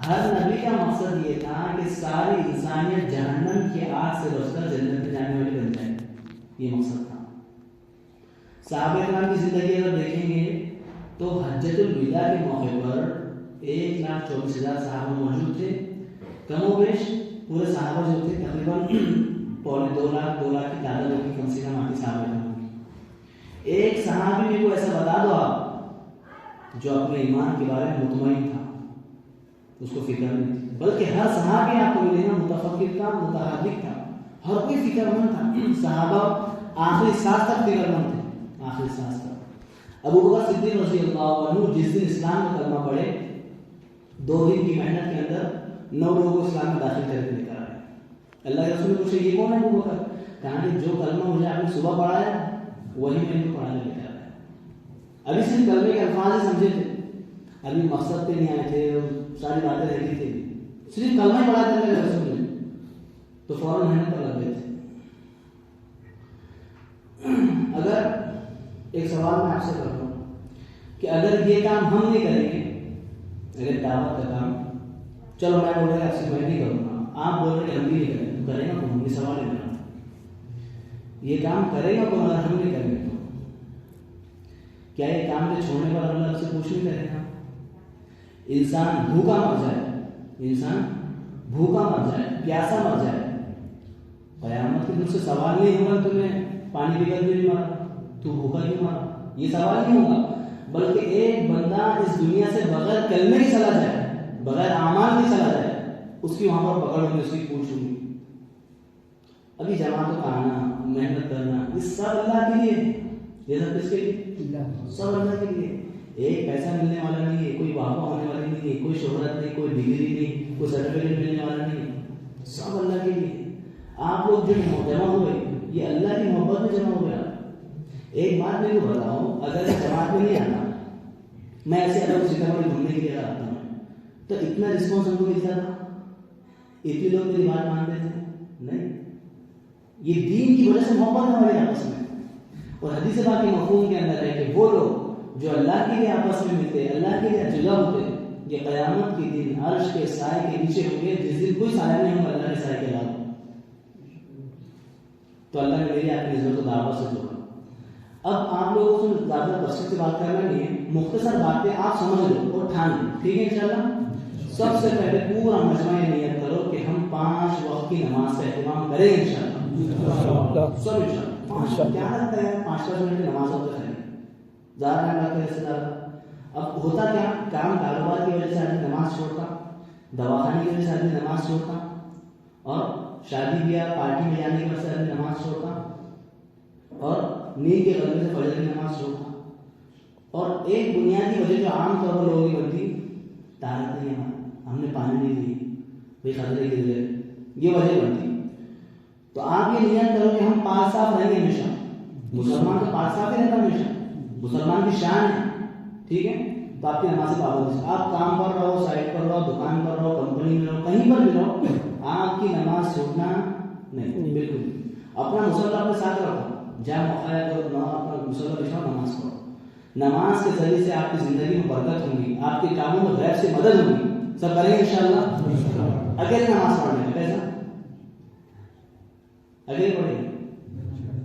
ہر نبی کا مقصد یہ تھا کہ ساری انسانیت جہنم کی آگ سے بچ کر جنت میں جانے والی بن جائے، یہ مقصد تھا۔ صحابہ کرام کی زندگی اگر دیکھیں گے تو حجۃ الوداع کے موقع پر 1,24,000 صحابہ موجود تھے، کم و بیش پورے صحابہ جو تھے تقریباً 2.25 کی تعداد ہوگی کم سے کم آتی صحابہ کرام کی۔ ایک صحابی میں کو ایسا بتا دو آپ جو اپنے ایمان کے بارے میں مطمئن تھا، اس کو فکر نہیں تھی، بلکہ ہر صحابی آپ کو ملے نا متفکر تھا، متحرک تھا، ہر کوئی فکر مند تھا۔ صحابہ آخری سانس تک فکر مند تھے، آخری سانس تک۔ ابو بکر صدیق رضی اللہ عنہ جس دن اسلام میں کلمہ پڑھے، 2 دن کی محنت کے اندر 9 لوگوں کو اسلام میں داخل کر کے لے کر آئے۔ اللہ کے رسول نے پوچھا یہ کون ہے ابو بکر؟ کہا کہ جو کلمہ مجھے آپ نے صبح پڑھایا وہی میں ان کو پڑھانے لے کر آیا۔ ابھی صرف کلمے کے الفاظ ہی سمجھے تھے، ابھی مقصد پہ نہیں آئے تھے، ساری باتیں رہتی تھی، صرف کلمہ ہی پڑھا کر کے رسول نے تو فوراً محنت پر لگ گئے تھے۔ اگر ایک سوال میں آپ سے کرتا ہوں کہ اگر یہ کام ہم نہیں کریں گے، اگر دعوت کا کام، چلو میں بول رہا آپ سے میں نہیں کروں گا، آپ بول رہے کہ ہم بھی نہیں کریں گے، تو کرے گا کون؟ یہ سوال ہے میرا، یہ کام کرے گا کون اگر ہم نہیں کریں گے تو؟ کیا یہ کام کے چھوڑنے پر اللہ سے پوچھ نہیں کرے گا؟ انسان بھوکا مر جائے، انسان بھوکا مر جائے، پیاسا مر جائے، قیامت کے دن سے سوال نہیں ہوگا تمہیں پانی پی کر بھی نہیں مارا، تو بھوکا کیوں مارا، یہ سوال نہیں ہوگا، بلکہ ایک بندہ اس دنیا سے بغیر کلمے کی چلا جائے، بغیر اعمال کی چلا جائے، اس کی وہاں پر پکڑ ہوگی، اس کی پوچھ ہوگی۔ ابھی جماعتوں کا آنا، محنت کرنا، یہ سب اللہ کے لیے، یہ سب کس کے لیے؟ سب اللہ کے لیے۔ ایک پیسہ ملنے والا نہیں ہے، کوئی واقع ہونے والی نہیں ہے، کوئی شہرت نہیں، کوئی ڈگری نہیں، کوئی سرٹیفکیٹ ملنے والا نہیں، سب اللہ کے لیے۔ آپ لوگ جو جمع ہوئے یہ اللہ کی محبت میں جمع ہو گیا۔ ایک بات میں کو بتاؤں، اگر جماعت میں نہیں آتا، میں ایسے الگ سیتامڑھی گھومنے کے لیے آتا ہوں تو اتنا رسپانس ہم کو ملتا تھا؟ اتنے لوگ میری بات مانتے تھے؟ نہیں، یہ دین کی وجہ سے محبت ہے ہمارے آپس میں۔ اور حدیث پاک کے مفہوم کے اندر ہے کہ وہ لوگ جو اللہ کے لیے آپس میں ملتے، اللہ کے لیے جدا ہوتے، یہ قیامت کے دن عرش کے سائے کے نیچے ہوں گے، جس دن کوئی سایہ نہیں ہوگا اللہ کے سائے کے علاوہ۔ تو اللہ نے میری آپ کی عزت و دعوت سے جوڑا۔ اب آپ لوگوں سے زیادہ تفصیل سے بات کرنا نہیں ہے، مختصر باتیں آپ سمجھ لو اور ٹھان لو، ٹھیک ہے انشاءاللہ۔ سب سے پہلے پورا مجمع نیت کرو کہ ہم 5 وقت کی نماز کا اہتمام کریں گے انشاءاللہ، سب انشاءاللہ۔ کیا لگتا ہے 5 منٹ کی نماز ہوتا ہے، زیادہ ٹائم لگتا ہے اس سے زیادہ؟ اب ہوتا کیا، کام کاروبار کی وجہ سے آدمی نماز چھوڑتا، دواخانے کی وجہ سے آدمی نماز چھوڑتا، اور شادی بیاہ پارٹی میں جانے کی وجہ سے آدمی نماز چھوڑتا، اور نیند کے غلبے سے فجر کی نماز چھوڑتا، اور ایک بنیادی وجہ جو عام طور پر لوگوں کی بنتی، طہارت نہیں ہے، ہم نے پانی نہیں لی، بھائی خطرے گر گئے، یہ وجہ بنتی۔ تو آپ یہ نیت کرو کہ ہم پاک صاف رہیں گے ہمیشہ، مسلمان تو پاک صاف ہی رہتا ہمیشہ، مسلمان کی شان ہے، ٹھیک ہے؟ تو آپ کی نماز سے پابندی، آپ کام پر رہو، سائٹ پر رہو، دکان پر رہو، کمپنی میں رہو، کہیں پر بھی رہو، آپ کی نماز چھوڑنا نہیں، بالکل۔ اپنا مصلی اپنے ساتھ رکھو، جہاں موقع کرو اپنا مصلی بچھاؤ، نماز پڑھو۔ نماز کے ذریعے سے آپ کی زندگی میں برکت ہوگی، آپ کے کاموں میں غیب سے مدد ہوگی، سب کریں گے انشاءاللہ۔ اکیلے نماز پڑھنے میں کیسا؟ اکیلے پڑھیں گے؟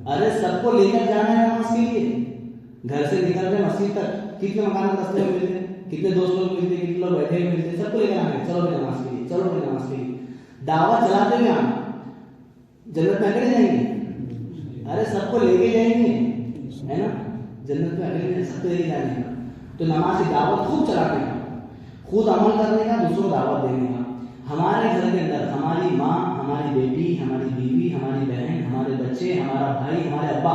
ارے سب کو لے کر جانا ہے نماز کے لیے، گھر سے نکل کر مسجد تک، کتنے مکان رستے میں ملتے ہیں، کتنے دوست لوگ ملتے ہیں، کتنے لوگ بیٹھے ہوئے ملتے ہیں، سب کو لے کر آنا ہے، چلو بھائی نماز کے لیے، چلو بھائی نماز کے لیے۔ دعوت چلاتے ہوئے آنا، جنت میں اکیلے جائیں گے؟ ارے سب کو لے کے جائیں گے، ہے نا؟ جنت میں اکیلے سب کو لے کے جانے کا۔ تو نماز کی دعوت خود چلانے کا، خود عمل کرنے کا، دوسروں کو دعوت دینے کا۔ ہمارے گھر کے اندر ہماری ماں، ہماری بیٹی، ہماری بیوی، ہماری بہن، ہمارے بچے، ہمارا بھائی، ہمارے ابا،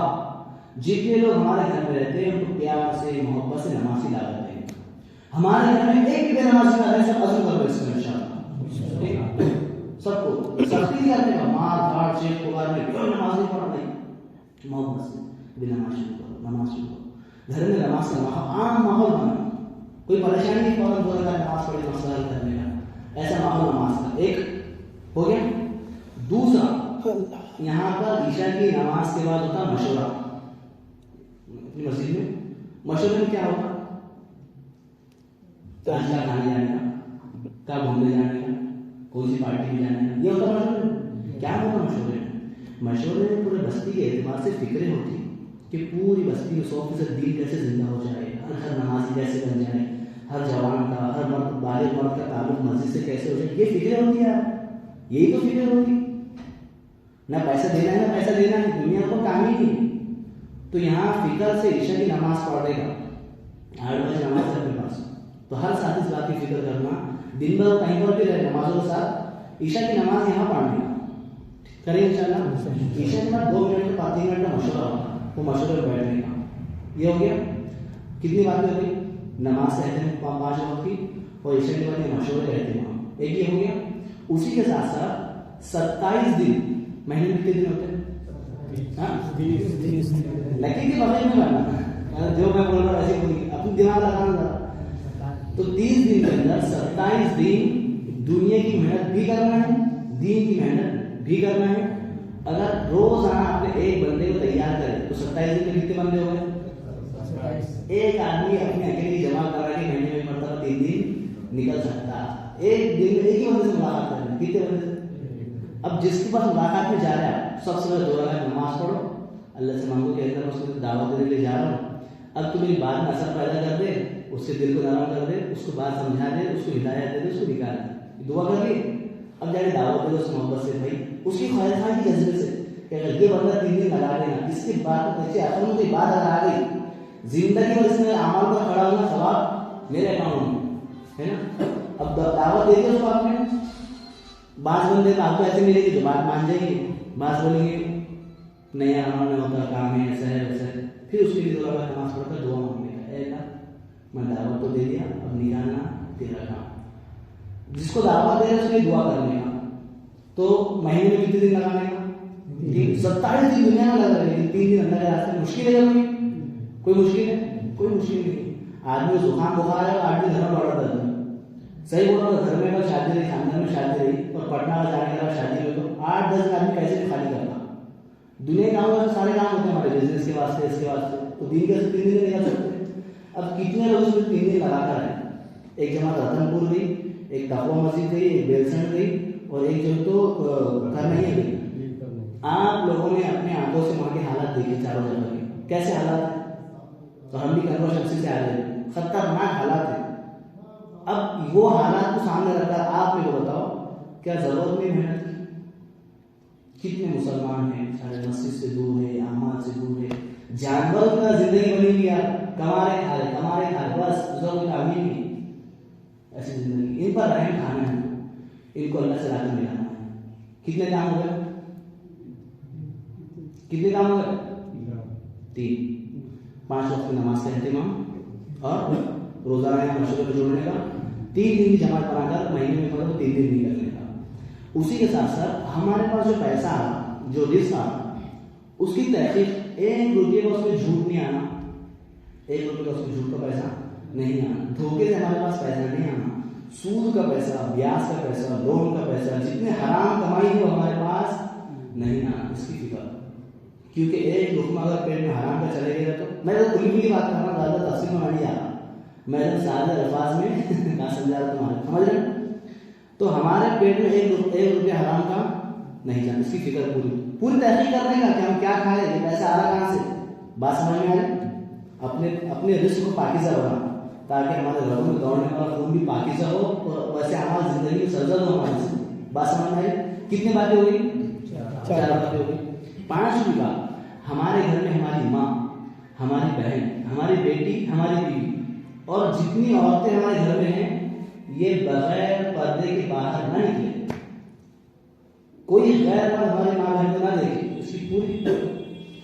جتنے لوگ ہمارے گھر میں رہتے ہیں ان کو پیار سے، محبت سے نماز کی دعوت دیں۔ ہمارے گھر میں ایک بھی نماز کی دعوت ہے، سب عزم کرو اس میں انشاءاللہ، سب کو سختی نہیں کرنے کا، مار دھاڑ چیخ پکارنے، کیوں نماز نہیں پڑھ رہی، محبت سے بھی نماز شروع کرو، نماز شروع کرو۔ گھر میں نماز کا عام ماحول بناؤ، کوئی پریشانی نہیں، فوراً بولے گا نماز پڑھی مسئلہ حل کرنے کا، ایسا ماحول نماز کا۔ ایک ہو گیا۔ دوسرا، یہاں پر عشاء کی نماز کے بعد ہوتا مشورہ، اپنی مسجد میں مشورے میں کیا ہوتا؟ آج کیا کھانے جانے کا، کہاں گھومنے جانے کا, کون سی پارٹی میں جانے کا, یہ ہوتا مشورے. کیا ہوتا مشورے میں؟ مشورے میں پورے بستی کے اعتبار سے فکریں ہوتی کہ پوری بستی میں 100% دین کیسے زندہ ہو جائے, ہر نمازی کیسے بن جائے, ہر جوان کا, ہر مرد بالغ مرد کا تعلق مسجد سے کیسے ہو جائے. یہ فکریں ہوتی ہیں یار, یہی تو فکر ہوتی. نہ پیسہ دینا ہے نہ پیسہ دینا ہے, دنیا کو کام ہی نہیں. تو یہاں فکر سے عشاء کی نماز پڑھ دے گا, 8 بجے نماز ہے اپنے پاس, تو ہر ساتھ اس بات کی فکر کرنا, دن بھر کہیں پر بھی رہے نمازوں کے ساتھ عشاء کی نماز یہاں پڑھنے کا کریں انشاءاللہ. عشاء کے بعد 2 منٹ کا 3 منٹ کا مشورہ ہوگا, وہ مشورے میں بیٹھنے کا. یہ ہو گیا. کتنی باتیں ہو گئی؟ نماز سے اہتمام 5 وقت کی, اور عشاء کے بعد یہ مشورے کا اہتمام, ایک یہ ہو گیا. اسی کے ساتھ ساتھ 27 دن, مہینے میں کتنے دن ہوتے ہیں؟ لکی کے بغیر میں کرنا, جو میں بول رہا ہوں ایسے بولی, اپنی دماغ لگانا تھا. تو 30 دن کے اندر 27 دن دنیا کی محنت بھی کرنا ہے, دین کی محنت بھی کرنا ہے. اگر روزانہ اپنے ایک بندے کو تیار کرے تو 27 دن میں کتنے بندے ہو گئے؟ ایک آدمی اپنے اکیلی جمع کرا کے مہینے میں مرتبہ 3 دن نکل سکتا. ایک دن میں ایک ہی بندے سے ملاقات کرنا, کتنے بندے سے؟ اب جس کے پاس ملاقات میں جا رہا ہے, سب سے پہلے 2 رکعت نماز پڑھو, اللہ سے مانگو کہ اللہ اس کو دعوت دینے کے لیے جا رہا ہوں, اب تو میری بات میں اثر پیدا کر دے, اس کے دل کو نرم کر دے, اس کو بات سمجھا دے, اس کو ہدایت دے دے, اس کو نکال دے. دعا کر لی, اب جا کے دعوت دے دو اس محبت سے, بھائی اس کی خواہش خواہ کی جذبے سے کہ اگر یہ بندہ 3 دن لگا دینا, اس کی بات کو دیکھے اصل میں کوئی بات اگر آ گئی زندگی میں, اس میں اعمال پر کھڑا ہونا ثواب میرے اکاؤنٹ میں ہے نا. اب دعوت دے دے اس کو, آپ نے بعض بندے آپ کو ایسے ملے گی جو بات مان جائیں گے, بعض بولیں گے نہیں یار ہمارا نہیں ہوتا, کام ہے ایسا ہے ویسا ہے. پھر اس کے لیے 2 رکعت نماز پڑھ کر دعا مانگنے کا, اے اللہ میں دعوت تو دے دیا, اب نکالنا تیرا کام. جس کو دعوت دے رہا اس کے لیے دعا کرنے کا. تو مہینے میں کتنے دن لگانے کا؟ 27 دن دنیا میں لگا, لیکن 3 دن اللہ کے راستے. مشکل ہے کوئی؟ کوئی مشکل ہے؟ کوئی مشکل نہیں. آدمی کو زکام بخار ہے, 8 دن گھر میں دوڑا کرتا ہے. صحیح بول رہا تھا, گھر میں اگر شادی رہی, خاندان میں شادی رہی, اور پٹنہ میں جانے کا شادی میں, تو 8-10 دن آدمی کیسے خالی کرتا. دنیا کے کام میں سارے کام ہوتے ہیں ہمارے, بزنس کے واسطے, اس کے واسطے, تو دن کے 3 دن نکل سکتے. اب کتنے لوگ اس میں 3 دن لگا کر آئے. ایک جماعت رتن پور گئی, ایک تقوی مسجد گئی, ایک بیلسنڈ گئی, اور ایک جو تو کرنئی گئی. آپ لوگوں نے اپنے آنکھوں سے وہاں کے حالات دیکھے چاروں جگہ کے, کیسے حالات ہیں. تو ہم بھی کنور شمسی سے آ رہے ہیں, خطرناک حالات ہیں. اب وہ حالات کو سامنے رکھ کر آپ میرے کو بتاؤ, کیا ضرورت نہیں محنت کی؟ کتنے مسلمان ہیں سارے مسجد سے دور ہے, اعمال سے دور ہے, جانوروں کا زندگی بنی ہوئی ہے, کما رہے کھا رہے, بس دوسرا کوئی کام ہی نہیں. ایسی زندگی, ان پر رحم کھانا ہے, ان کو اللہ سے راضی ملانا ہے. کتنے کام ہو گئے؟ کتنے کام ہو گئے؟ 3. 5 وقت کی نماز کا اہتمام, اور روزانہ یا مشورے میں جوڑنے کا, 3 دن کی جماعت بنا کر مہینے میں 3 دن نکلنے کا. اسی کے ساتھ ساتھ ہمارے پاس جو پیسہ آ, جو رزق آ, اس کی تحقیق 1 روپیے کا اس میں جھوٹ نہیں آنا, 1 روپیے کا اس میں جھوٹ کا پیسہ نہیں آنا, دھوکے سے ہمارے پاس پیسہ نہیں آنا, سود کا پیسہ, بیاج کا پیسہ, لون کا پیسہ, جتنے حرام کمائی ہے وہ ہمارے پاس نہیں آنا. اس کی فکر, کیونکہ 1 لقمہ اگر پیٹ میں حرام کا چلے گا, تو میں تو کھلی کھلی بات کر رہا ہوں, زیادہ تفصیل میں نہیں آ رہا, میں نے سادہ الفاظ میں کہاں سمجھا رہا تمہارے, سمجھ رہے ہیں. تو ہمارے پیٹ میں 1 روپیہ حرام کا نہیں جانا. اس کی فکر پوری تحقیق کرنے کا کہ ہم کیا کھائیں, یہ پیسہ آ رہا کہاں سے, بات سمجھ میں آ رہی. اپنے رزق کو پاکیزہ بنا, تاکہ ہمارے گھروں میں دوڑنے والا خون بھی پاکیزہ ہو, اور ویسے ہماری زندگی میں سرزد ہو ہمارے سے. بات سمجھ میں آئی. کتنی باتیں ہو گئی؟ 4 باتیں ہو گئی. 5ویں بات, ہمارے گھر میں ہماری ماں, ہماری بہن, ہماری بیٹی, ہماری بیوی, اور جتنی عورتیں ہمارے گھر میں ہیں, یہ بغیر پردے کے باہر نہ نکلے. کوئی غیر مرد ہمارے ماں بہن کو نہ دیکھے. اس کی پوری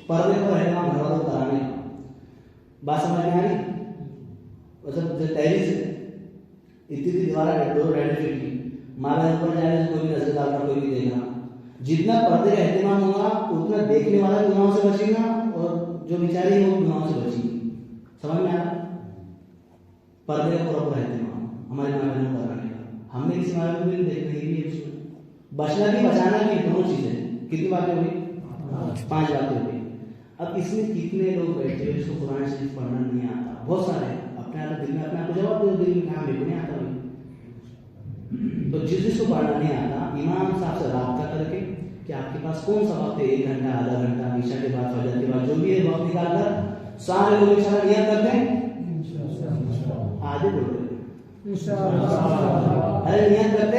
پردے پر اہتمام گھر والوں کو کرانے کا. بات سمجھ میں آ رہی. مطلب تحریر سے اتنی دیواریں 2 ڈیڑھ فٹ کی, ماں بہن پر جانے سے کوئی بھی نظر ڈالنا, کوئی بھی دیکھنا. جتنا پردے کا اہتمام ہوگا اتنا دیکھنے والا گناہوں سے بچے گا, اور جو بیچاری ہے وہ گناہوں سے بچے گی. سمجھ میں آ رہا. پردے کا پورا اہتمام ہمارے ماں بہنوں کو کرانے کا. ہم نے کسی ماں بہن کو بھی دیکھنا ہی بھی, بچنا بھی بچانا بھی, دونوں چیزیں. کتنی باتیں ہوئی؟ 5 باتیں ہوئی. اب اس میں کتنے لوگ بیٹھے ہوئے جس کو قرآن شریف پڑھنا نہیں آتا؟ بہت سارے. اپنے آپ دل میں اپنے آپ کو جواب دو, دل میں کہاں میرے کو نہیں آتا. تو جس کو پڑھنا نہیں آتا امام صاحب سے رابطہ کر کے کہ آپ کے پاس کون سا وقت ہے، 1 گھنٹہ، آدھا گھنٹہ، عشاء کے بعد، فجر کے بعد، جو بھی ہے وقت نکال کر سارے لوگ انشاءاللہ نیت کرتے ہیں. آدھے بول رہے ارے نیت کرتے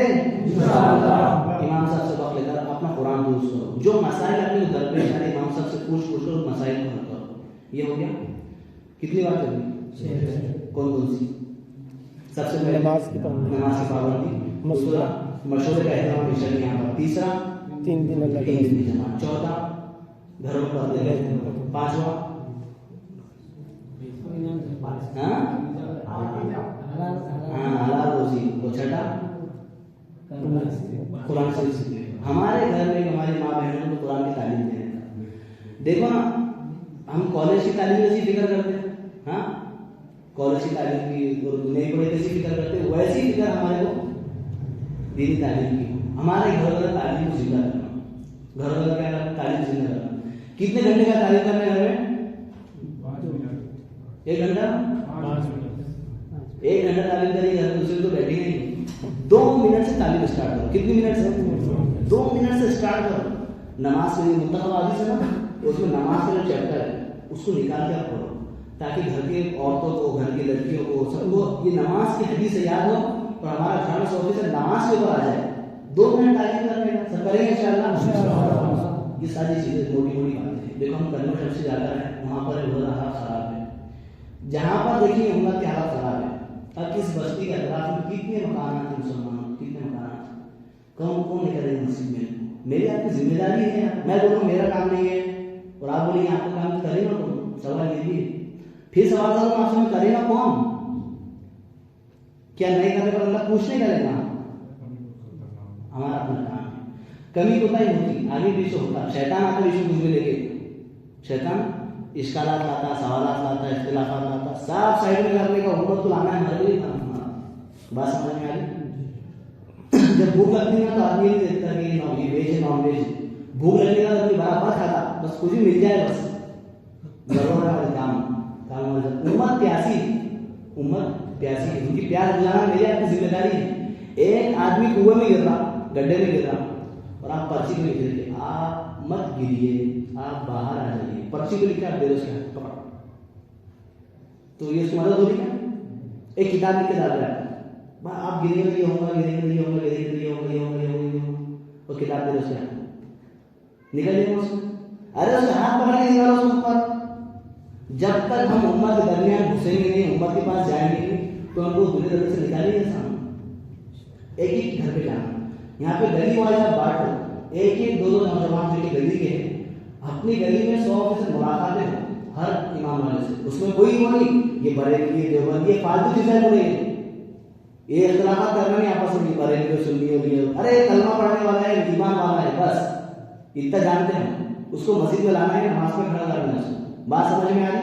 امام صاحب سے وقت لے کر اپنا قرآن درست کرو. جو مسائل اپنے درپیش آ رہے امام صاحب سے پوچھ کر مسائل کو حل کرو. یہ ہو گیا. کتنی بات کرنی؟ کون سی؟ سب سے پہلے نماز کی پابندی، دوسرا مشورے کا احترام پیش کرنا یہاں پر، تیسرا 3 دن اللہ کی جماعت، چوتھا گھروں پر پردے رہتے، پانچواں حلال روزی، تو چھٹا قرآن شریف. ہمارے گھر میں ہماری ماں بہنوں کو قرآن کی تعلیم دے رہے ہیں. دیکھو نا، ہم کالج کی تعلیم ایسی فکر کرتے ہیں، ہاں کالج کی تعلیم کی نہیں پڑھے کیسی فکر کرتے ہیں، ویسی فکر ہمارے کو دینی تعلیم کی. ہمارے گھر والے تعلیم کو زندہ کرنا، گھر والے کیا کرنا؟ تعلیم زندہ کرنا. کتنے گھنٹے کا تعلیم کرنا ہے گھر میں؟ 1 گھنٹہ، 1 گھنٹہ تعلیم کریے گھر میں، دوسرے تو بیٹھے نہیں. 2 منٹ سے تعلیم اسٹارٹ کرو. کتنی منٹ سے؟ 2 منٹ سے اسٹارٹ کرو. نماز کے لیے منتخب حدیث ہے نا، اس میں نماز کا جو چیپٹر ہے اس کو نکال کے آپ پڑھو، تاکہ گھر کے عورتوں کو، گھر کی لڑکیوں کو، سب کو یہ نماز کی حدیث یاد ہو اور ہمارا گھر میں 100% نماز کے اوپر آ جائے. 2 منٹ تعلیم کرنے کا سب کریں گے انشاءاللہ. یہ ساری چیزیں موٹی موٹی باتیں ہیں. دیکھو ہم کلمہ شریف سے جاتا ہے، وہاں پر روزہ حالات خراب ہے. جہاں پر دیکھیے امت کے حالات خراب ہے. اب اس بستی کے اطراف میں کتنے مکانات ہیں مسلمانوں، کتنے مکانات ہیں. کون نہیں کرے مسجد میں؟ میری آپ کی ذمہ داری ہے. میں بولوں میرا کام نہیں ہے اور آپ بولیں آپ کا کام کرے گا کون؟ سوال یہ بھی ہے. پھر سوال کروں آپ سے، میں کرے گا کون؟ کیا نہیں کرنے پر اللہ پوچھ نہیں کرے گا؟ ہمارا اپنا کام ہے. کمی کوتا ہی ہوتی، آگے پیچھے ہوتا. شیطان آتا ہے کچھ بھی لے کے، شیطان اشکالات لاتا، سوالات لاتا، اختلافات لاتا، سب سائڈ میں کرنے کا امت کو لانا ہے ہمارے لیے کام. بات سمجھ میں آ رہی؟ جب بھوک لگتی ہے تو آدمی نہیں دیکھتا کہ یہ ویج ہے نان ویج. بھوک لگنے کا آدمی برابر کھاتا، بس کچھ بھی مل جائے بس. ضرور ہے کام امت پیاسی، امت پیاسی ہے، ان کی پیاس بجھانا میری آپ کی ذمہ داری ہے. ایک آدمی کنویں میں گر رہا، گڈھے میں گر رہا اور آپ پرچی میں لکھ رہے، آپ مت گریے، آپ باہر آ جائیے. پرچی کو لکھا آپ دے دو، اس کے ہاتھ پکڑ. تو یہ اس کی مدد ہو رہی ہے. ایک کتاب لکھ کے ڈال رہا ہے، آپ گرے گا یہ ہوگا، گرے گا یہ ہوگا، گرے گا یہ ہوگا، یہ ہوگا، یہ ہوگا، اور کتاب دے دو اس کے ہاتھ نکل جائے گا اس کو. ارے اس کے ہاتھ پکڑ کے نکالو اس کو اوپر. جب تک ہم امت کے درمیان گھسیں گے نہیں، امت کے پاس جائیں گے نہیں، تو ہم کو دنیا دنیا سے نکالیں گے سامنے. ایک ایک گھر پہ جانا، یہاں پہ گلی والے آپ بانٹ دو، ایک ایک 2 نوجوان جو کہ گلی کے ہیں، اپنی گلی میں 100% ملاقاتیں ہوں ہر امام والے سے. اس میں کوئی وہ نہیں یہ بریلوی یہ دیوبندی یہ فالتو چیزیں بولے، یہ اختلافات کرنا نہیں آپس میں، بریلوی سنی ہو گئی. ارے کلمہ پڑھنے والا ہے، ایمان والا ہے، بس اتنا جانتے ہیں. اس کو مسجد میں لانا ہے، نماز میں کھڑا کرنا ہے. بات سمجھ میں آ رہی؟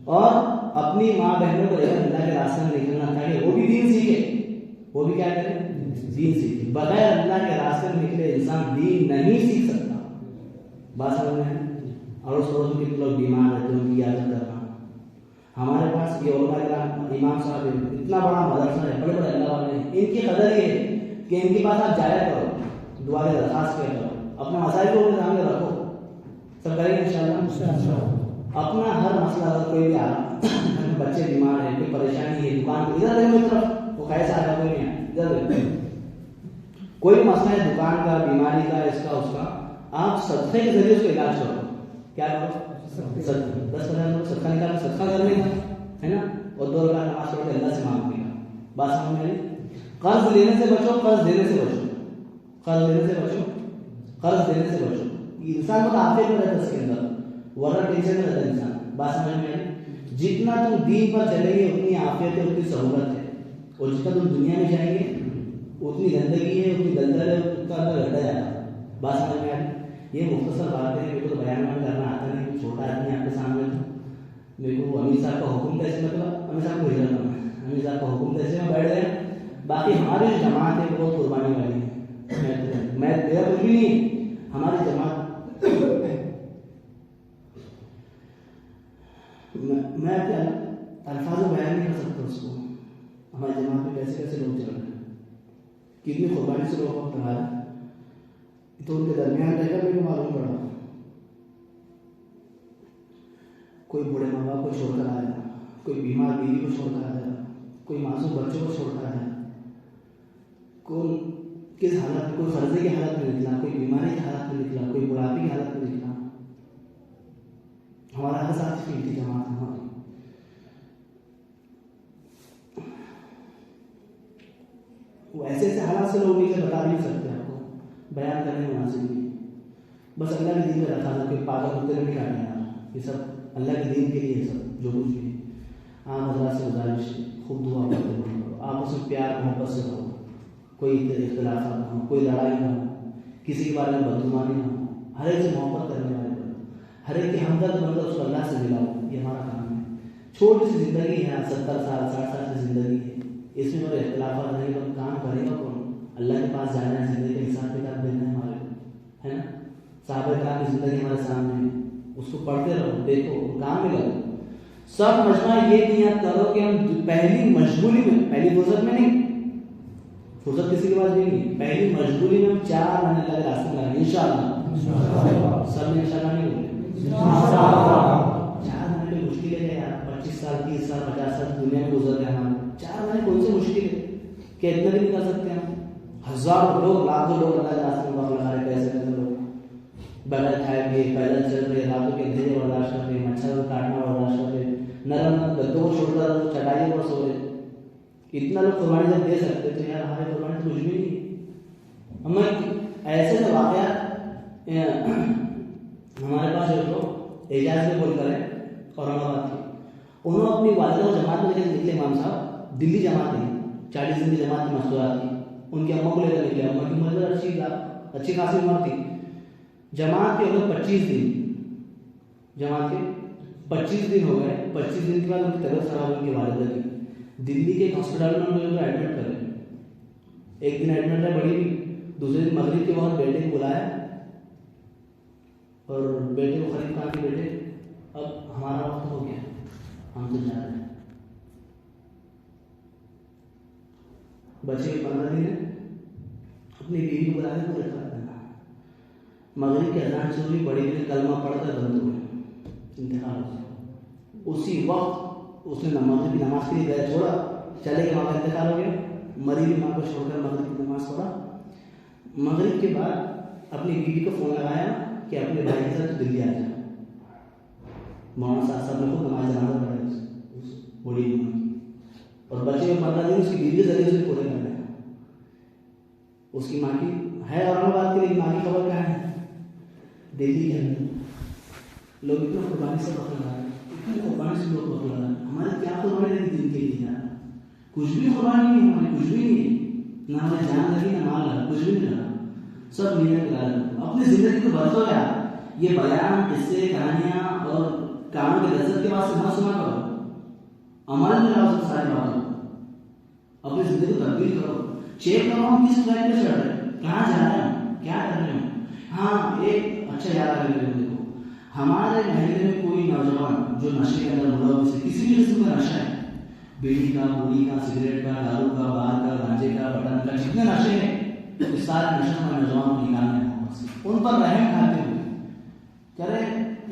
اور اپنی ماں بہنوں کو اللہ کے راستے میں نکلنا چاہیے، وہ بھی دین سیکھے. وہ بھی کیا کرے؟ دین سیکھے. بغیر اللہ کے راستے میں نکلے انسان دین نہیں سیکھ سکتا. بات سمجھ میں آئی؟ اڑوس پڑوس میں کتنے لوگ بیمار رہتے ہیں، ان کی عادت کرنا. ہمارے پاس یہ علماء کرام، امام صاحب اتنا بڑا مدرسہ ہے، بڑے بڑے اللہ والے ہیں. ان کی قدر یہ ہے کہ ان کے پاس آپ جایا کرو، دعا کی درخواست کیا کرو، اپنے مسائل کو اپنے سامنے رکھو. سب کریں گے انشاءاللہ. اپنا ہر مسئلہ اگر کوئی بھی بچے بیمار ہیں، کوئی پریشانی ہے، دکان کو ادھر دیکھو طرف، وہ کیسا آ کوئی نہیں ہے، ادھر دیکھو. کوئی بھی مسئلہ ہے دکان کا، بیماری کا، اس کا اس کا، آپ صدقے کے ذریعے اس کا علاج کرو. کیا کرو؟ 10,000 صدقہ نکالو، صدقہ کرنے کا ہے نا، اور 2 رکعت نماز پڑھ کے اللہ سے مانگنے کا. بات سمجھ میں آئی؟ قرض لینے سے بچو، قرض دینے سے بچو، قرض لینے سے بچو، قرض دینے سے بچو. انسان کو عافیت میں رہتا ہے اس کے اندر، ورنہ ٹینشن میں رہتا ہے انسان. بات سمجھ میں آئی؟ جتنا تم دین پر چلیں گے اتنی عافیت ہے، اتنی سہولت ہے. اور جتنا تم دنیا میں جائیں گے اتنی گندگی ہے، اتنی دلدل ہے، اتنا اندر رہتا جاتا ہے. بات سمجھ میں آئی؟ یہ مختصر بات ہے، میرے کو بیان کرنا آتا نہیں، چھوٹا آدمی آپ کے سامنے. میرے کو امیر صاحب کا حکم کیسے، مطلب امیر صاحب کو ہجرت کرنا ہے، امیر صاحب کا حکم کیسے میں بیٹھ گیا. باقی ہماری جو جماعت ہے بہت قربانی والی ہے. میں میرا کچھ بھی نہیں، ہماری جماعت میں کیا الفاظ بیان نہیں کر سکتا اس کو. ہماری جماعت میں کیسے کیسے لوگ چل رہے ہیں. کتنی قربانی سے لوگ وقت لگا رہے ہیں، تو ان کے درمیان رہ کر میرے کو معلوم پڑا کوئی بوڑھے ماں باپ کو چھوڑ کر آیا، کوئی بیمار بیوی کو چھوڑ کر آیا، کوئی معصوم بچوں کو چھوڑ کر آیا، کوئی کس حالت میں، کوئی قرضے کی حالت میں نکلا، کوئی بیماری کی حالت میں نکلا، کوئی بڑھاپے کی حالت میں نکلا. ہمارا ہر ساتھ قیمتی جماعت ہے ہماری. وہ ایسے ایسے حالات سے لوگ مجھے بتا نہیں سکتے، آپ کو بیان کرنے مناسب نہیں. بس اللہ کے دین میں رکھا تھا کہ پاگل ہوتے نہیں کاٹنا یار، یہ سب اللہ کے دین کے لیے سب جو کچھ بھی ہے. عام حضرات سے گزارش ہے، خوب دعا کرتے رہو، آپ اس میں پیار محبت سے رہو، کوئی اختلافات نہ ہو، کوئی لڑائی نہ ہو، کسی کے بارے میں بدگمانی نہ ہو، ہر ایک سے محبت کرنے والے بنو، ہر ایک کی ہمدرد بن کر اس کو اللہ سے ملاؤ. یہ ہمارا کام ہے. چھوٹی سی زندگی ہے، 70 سال 60 سال کی زندگی ہے، اس میں اگر اختلافات نہیں تو کام کرے گا کون؟ اللہ کے پاس جانا ہے، زندگی کا حساب کتاب دینا ہے ہمارے کو، ہے نا. صحابہ کرام کی زندگی ہمارے سامنے ہے، اس کو پڑھتے رہو، دیکھو، کام میں لگو. سب مجمع یہ نیت کرو کہ ہم پہلی مشغولی میں، پہلی فرصت میں نہیں، فرصت کسی کے پاس بھی نہیں، پہلی مشغولی میں ہم 4 مہینے اللہ کے راستے میں لگیں انشاءاللہ. سب نے انشاءاللہ نہیں بولے، 4 مہینے میں مشکل ہے یار. 25 سال 30 سال 50 سال دنیا میں گزر گئے ہمارے، 4 مہینے کون سے مشکل ہے کہ اتنا بھی نہیں کر سکتے ہم. ہزاروں لوگ، لاکھوں لوگ اللہ کے راستے میں وقت لگا رہے، پیسے کرتے لوگ بغیر کھائے پیے پیدل چل رہے، راتوں کے اندھیرے برداشت کر رہے، مچھر کاٹنا برداشت کر رہے، نرم گدوں کو چھوڑ کر چٹائیوں پر سو رہے. اتنا لوگ قربانی جب دے سکتے تو یار ہماری قربانی تو کچھ بھی نہیں. ہمیں ایسے سے واقعات ہمارے پاس جو اعجاز میں بول کر ہے اورنگ آباد کے، انہوں اپنی والدہ کو جماعت میں لے کر نکلے. امام صاحب دلی جماعت ہے، 40 دن کی جماعت کی مستورات کی، ان کی اماں کو لے کر نکلے. اماں کی عمر اچھی خاصی عمر تھی. جماعت کے ہو گئے 25 دن، جماعت کے 25 دن ہو گئے. 25 دن کے بعد ان کی طبیعت خراب ہوئی، ان کی والدہ کی. دلی کے ایک ہاسپٹل میں انہوں نے ایڈمٹ کرے. ایک دن ایڈمٹ رہے بڑی بھی، دوسرے دن مغرب کے وقت بیٹے کو بلایا اور بیٹے کو خرید کہا کہ بیٹے اب ہمارا وقت ہو گیا، ہم تو جا رہے ہیں. بچے 15 دن ہے، اپنی بیوی کو بلا کے پورے کر دینا. مغرب کے اذان سے ہوئی، بڑی بھی کلمہ پڑھ کر بند ہوئے، انتقال ہو گیا. اسی وقت اس نے مغرب کی نماز کے لیے گیا، چھوڑا، چلے گئے، ماں کا انتقال ہو گیا. مری ہوئی ماں کو چھوڑ کر مغرب کی نماز پڑھا. مغرب کے بعد اپنی بیوی کو فون لگایا کہ اپنے بھائی کے ساتھ دلی آ جا. مولانا صاحب نے خود نماز جنازہ پڑھائی اس بوڑھی ماں کی، اور بچے میں 15 دن اس کی بیوی کے ذریعے سے پورے کر رہے ہیں. اس کی ماں کی ہے اورنگ آباد کے، لیے ماں کی خبر کہاں ہے؟ دلی کے اندر. لوگ اتنا قربانی سے وقت لگا رہے ہیں، اتنی قربانی سے لوگ وقت لگا رہے ہیں. ہمارے کیا قربانی لگی دین کے لیے یار؟ کچھ بھی قربانی نہیں، ہماری کچھ بھی نہیں، نہ ہمیں جان لگی نہ مال لگا، کچھ بھی نہیں لگا. سب نیت لگا رہے. اپنی زندگی کو برتو یار. یہ بیان، قصے، کہانیاں اور کانوں کے لذت کے بعد سے نہ سنا کرو، عمل میں لاؤ سب ساری باتوں کو. اپنی زندگی کو تبدیل کرو. چیک کرو ہم کس ٹریک پہ چڑھ رہے ہیں، کہاں جا رہے ہیں، کیا کر رہے ہیں. ہاں ایک اچھا یاد رکھنے کو دیکھو، ہمارے محلے میں کوئی نوجوان جو نشے کے اندر ملوث ہے، کسی بھی قسم کا نشہ ہے، بیڑی کا، پوڑی کا، سگریٹ کا، دارو کا، باہر کا، گانجے کا، بٹن کا، جتنے نشے ہیں اس سارے نشے ہمارے نوجوان کو نکالنے ہیں. ان پر رحم کھاتے ہوئے کرے،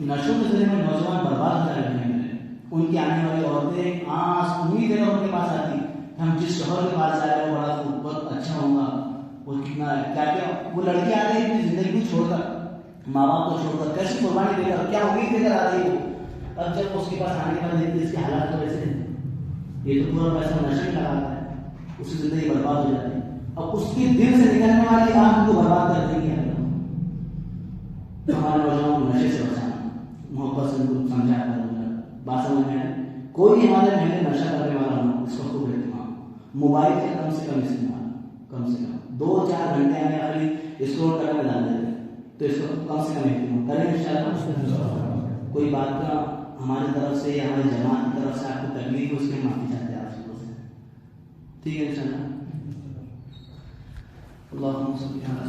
نشوں کے ذریعے میں نوجوان برباد ہو جا رہے ہیں. ان کی آنے والی عورتیں آس امید ہے ان کے پاس آتی، ہم جس شوہر کے پاس جا رہے ہیں بڑا بہت اچھا ہوگا، وہ کتنا کیا کیا. وہ لڑکی آ رہی ہے اپنی زندگی کو چھوڑ کر، ماں باپ کو چھوڑ کر، کیسی قربانی دے کر، کیا امید دے کر آ رہی ہے. اب جب اس کے پاس آنے کے بعد اس کے حالات تو ویسے ہیں، یہ تو پورا پیسہ نشے میں لگاتا ہے، اس کی زندگی برباد ہو جاتی ہے. اب اس کے دل سے نکلنے والی آنکھ کو برباد کر دیں گے. ہمارے نوجوان نشے سے بچانا، محبت سے ان کو سمجھا کر بات سمجھ میں آئے. کوئی ہمارے محلے نشہ کرنے والا ہو، اس کو خوب اہتمام. موبائل کا کم سے کم استعمال، کم سے کم 2-4 گھنٹے ہمیں خالی اسکرول کرنے میں ڈال دیتے ہیں، تو اس کو کم سے کم اہتمام کریں انشاءاللہ. کوئی بات کا ہماری طرف سے یا ہماری جماعت کی طرف سے آپ کو تکلیف ہو، اس کے معافی چاہتے ہیں آپ سے. ٹھیک ہے انشاءاللہ. اللہم صل علی